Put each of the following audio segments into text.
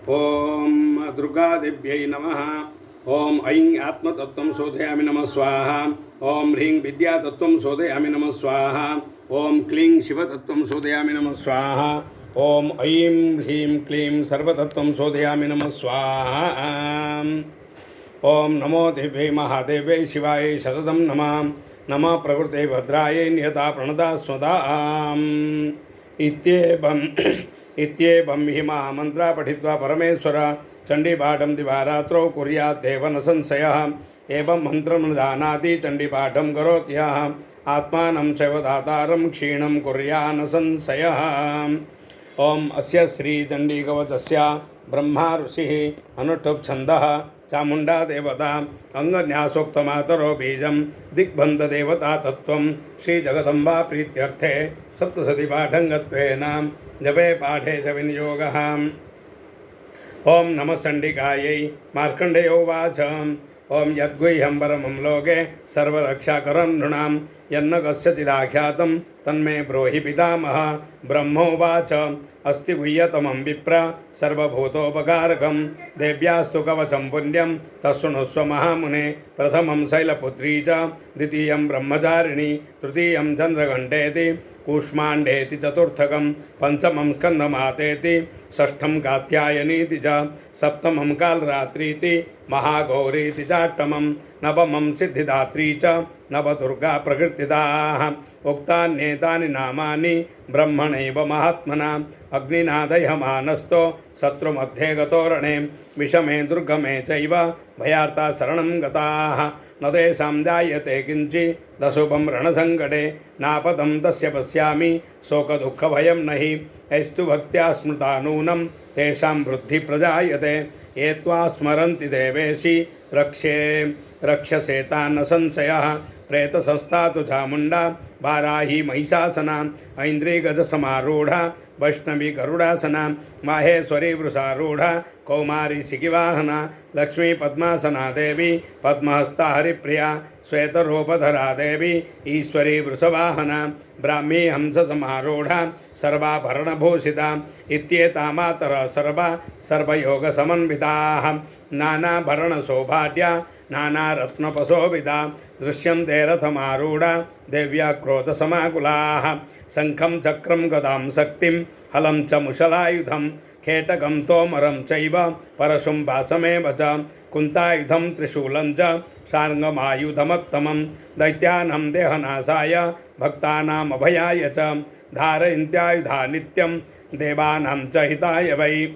ओम दुर्गादेव्यै नमः। ओम ऐं आत्मतत्त्वं शोधयामि नमः स्वाहा। ओम ह्रीं विद्यातत्त्वं शोधयामि नमः स्वाहा। ओम क्लीं शिवतत्त्वं शोधयामि नमः स्वाहा। ओम ऐं ह्रीं क्लीं सर्वतत्त्वं शोधयामि नमः स्वाहा। ओम नमो देव्यै महादेव्यै शिवाय शततं नमः। नमः प्रकृते भद्रायै नियता प्रणता स्वदाम्। इत्येवं हि महामन्त्रा पठित्वा परमेश्वर चण्डीपाठं दिवारात्रौ कुर्याद्देव न संशयः। एवं मन्त्रं जानाति चण्डीपाठं करोत्यः आत्मानं चैव दातारं क्षीणं कुर्या न संशयः। ओम अस्य श्रीचण्डीकवचस्य ब्रह्मा ऋषिः अनुष्ठुप् छन्दः चामुण्डा देवता अङ्गन्यासोक्तमातरो बीजं दिग्बन्धदेवता तत्त्वं श्रीजगदम्बा प्रीत्यर्थे सप्तशतीपाठङ्गत्वेन जपे पाठे च विनियोगः। ओम नमः चण्डिकायै। मार्कण्डेय उवाच ओम यद्गुह्यं परमं लोके सर्वरक्षाकरं नृणां यन्न कस्यचिदाख्यातं तन्मे ब्रूहि पितामह। ब्रह्मोवाच अस्ति गुह्यतमं विप्र सर्वभूतोपकारकं देव्यास्तु कवचं पुण्यं तच्छृणुष्व महामुने। प्रथमं शैलपुत्री च द्वितीयं ब्रह्मचारिणी तृतीयं चन्द्रघण्टेति कूष्माण्डेति चतुर्थकं पंचमं स्कन्दमातेति षष्ठं कात्यायनीति च सप्तमं कालरात्रीति महागौरीति चाष्टमं नवमं सिद्धिदात्री च नवदुर्गा प्रकृतिताः। उक्तान्येतानि नामानि ब्रह्मणैव महात्मना अग्निना दह्यमानस्तो शत्रुमध्ये गतोरणे विषमे दुर्गमे चैव भयार्ता शरणं गताः। न तेषां जायते किञ्चित् दशुभं रणसङ्कटे नापदं तस्य पश्यामि शोकदुःखभयं नहि। यस्तु भक्त्या स्मृता नूनं तेषां वृद्धि प्रजायते ये त्वा स्मरन्ति देवेशि रक्षसे तान् न संशयः। प्रेतसंस्था तु चामुण्डा वाराही महिषासना ऐन्द्री गजसमारूढा वैष्णवी गरुडासना माहेश्वरी वृषारूढा कौमारी शिखिवाहना लक्ष्मी पद्मासना देवी पद्महस्ता हरिप्रिया श्वेतरूपधरा देवी ईश्वरी वृषवाहना ब्राह्मी हंससमारूढा सर्वाभरणभूषिता इत्येता मातरः सर्वयोगसमन्विताः नानाभरणशोभाढ्या नानारत्नपशोभिता दृश्यन्ते रथमारूढा देव्या क्रोधसमाकुलाः। शङ्खं चक्रं गदां शक्तिं हलं च मुशलायुधं खेटकं तोमरं चैव परशुं वासमेव च कुन्तायुधं त्रिशूलं च शार्ङ्गमायुधमत्तमं दैत्यानां देहनाशाय भक्तानामभयाय च धारयन्त्यायुधा नित्यं देवानां च हिताय वै।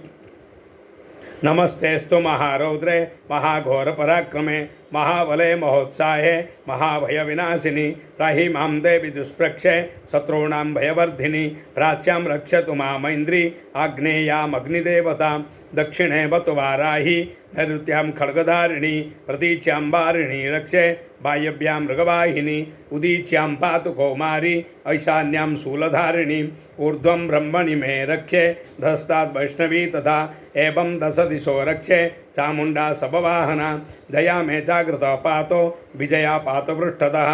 नमस्तेस्तु महारौद्रे महाघोरपराक्रमे महाबले महोत्साहे महाभयविनाशिनी त्राहि मां देवी दुष्प्रक्षे शत्रूणां भयवर्धिनी। प्राच्यां रक्षतु मामैन्द्री आग्नेयामग्निदेवता दक्षिणे बतु वाराही नैऋत्यां खड्गधारिणी प्रतीच्यां वारिणी रक्षे वायव्यां मृगवाहिनी उदीच्यां पातु कौमारी ऐशान्यां शूलधारिणी ऊर्ध्वं ब्रह्मणि मे रक्षे धस्ताद् वैष्णवी तथा एवं दश दिशो रक्षे चामुण्डा सबवाहना जया मे जागृत पातो विजया पातो पृष्ठतः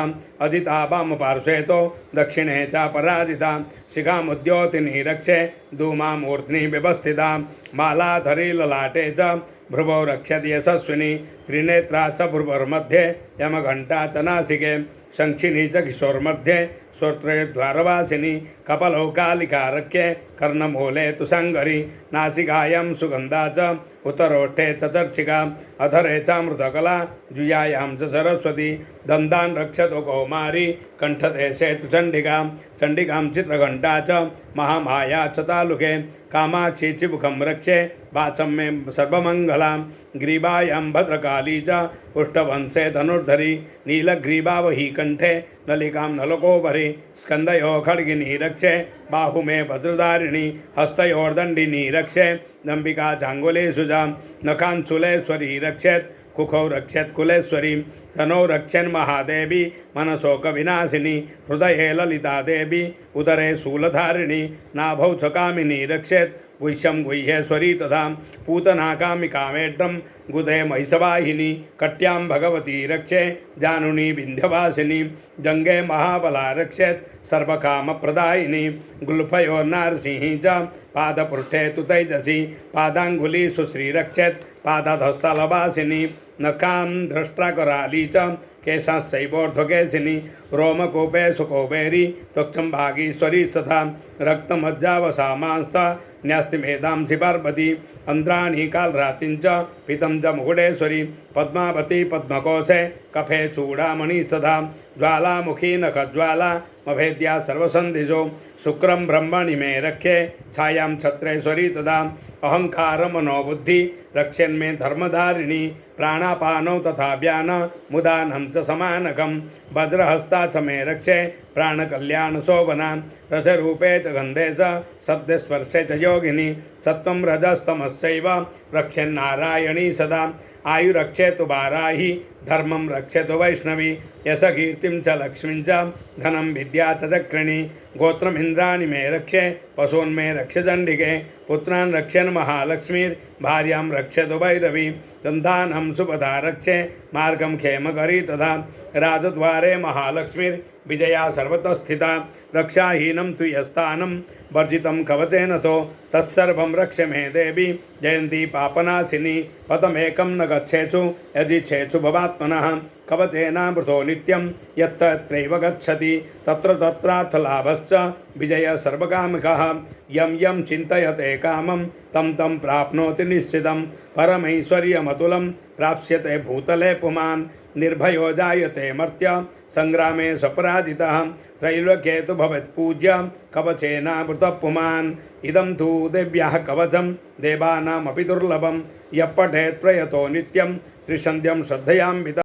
अजिता वामपार्श्वे तो दक्षिणे च पराजिता शिखामुद्योतिनी रक्षे धूमां मूर्ध्नि व्यवस्थिता मालाधरी ललाटे च भ्रुवौ रक्षति यशस्विनी त्रिनेत्रा च भ्रुवर्मध्ये यमघण्टा च नासिके शङ्खिनी च किशोर्मध्ये श्रोत्रे द्वारवासिनी कपलौ कालिका रक्षे कर्णमूले तु साङ्गरी नासिकायां सुगन्धा च उत्तरोष्ठे च चर्चिका अधरे च मृतकला जुयायां च सरस्वती दन्तान् रक्षतु कौमारी कण्ठदेशे तु चण्डिका चण्डिकां चित्रघण्टा च महामाया च तालुके कामाक्षी चिबुकं रक्षे वाचं मे सर्वमङ्गलां ग्रीवायां भद्रकाली च पुष्टवंशे धनुर्धरी नीलग्रीवावही कण्ठे नलिकां नलकोपरि स्कन्दयो खड्गिनी रक्षे बाहु मे वज्रधारिणी हस्तयोर्दण्डिनी रक्षे दम्बिका चाङ्गुलेषु च नखाञ्चुलेश्वरी रक्षेत् कुखौ रक्षेत् कुलेश्वरी तनौ रक्षेन् महादेवी मनशोकविनाशिनी हृदये ललिता देवी उदरे शूलधारिणी नाभौ च कामिनी रक्षेत् गुह्यं गुह्येश्वरी तथा पूतना कामिकामेड्रं गुदे महिषवाहिनी कट्यां भगवती रक्षे जानुनी विन्ध्यवासिनी जंगे महाबला रक्षेत् सर्वकामप्रदायिनी गुल्फयो नारसिंही च पादपृष्ठे तु तैजसी पादाङ्गुलीषु श्रीरक्षेत् पादाधस्थलवासिनी नखां धृष्ट्राकराली च केशाश्चैवोर्ध्वकेशिनी रोमकूपे सुकौबेरी त्वक्चं भागीश्वरी तथा रक्तमज्जावसामांश्च न्यस्तिमेधांसि पार्वती अन्ध्राणि कालरातिं च पीतं च मुकुटेश्वरी पद्मावती पद्मकोशे कफे चूडामणिस्तथा ज्वालामुखी नखज्वाला मभेद्या सर्वसन्धिषु शुक्रं ब्रह्मणि मे रक्षे छायां छत्रेश्वरी तथा अहंकार मनोबुद्धि रक्षेन्मे धर्मधारिणी प्राणापानौ तथा व्यान मुदानं च समानकं वज्रहस्ता च मे रक्षे प्राणकल्याण शोभना रसरूपे च गन्धे च शब्दस्पर्शे च योगिनी सत्वं रजस्तमश्चैव रक्षेन्नारायणी सदा आयुरक्षेतु वाराही धर्मं रक्षेतु वैष्णवी यशकीर्तिं च लक्ष्मीं च धनं विद्या च चक्रिणी गोत्रमिन्द्राणि मे रक्षे पशून्मे रक्ष चण्डिके पुत्रान् रक्षेन् महालक्ष्मीर्भार्यां रक्षेतु भैरवी सन्तानं सुपदा रक्षे मार्गं क्षेमकरी तथा राजद्वारे महालक्ष्मीर्विजया सर्वतः स्थिता रक्षाहीनं तु यस्थानं वर्जितं कवचेन तो तत्सर्वं रक्ष मे देवी जयन्ती पापनाशिनी पदमेकं न गच्छेषु यजिच्छेषु भवात्मनः कवचेनामृतो नित्यं यत्तत्रैव गच्छति तत्र तत्रार्थ लाभश्च विजय सर्वकामिकः यं यं चिन्तयते कामं तं तं प्राप्नोति निश्चितं परमैश्वर्यमतुलं प्राप्स्यते भूतले पुमान् निर्भयो जायते मर्त्य संग्रामे स्वपराजितः त्रैलोक्ये तु भवेत्पूज्य कवचेनामृतः पुमान् इदं तु देव्याः कवचं देवानामपि दुर्लभं यः पठेत् प्रयतो नित्यं त्रिसन्ध्यं श्रद्धयान्वितः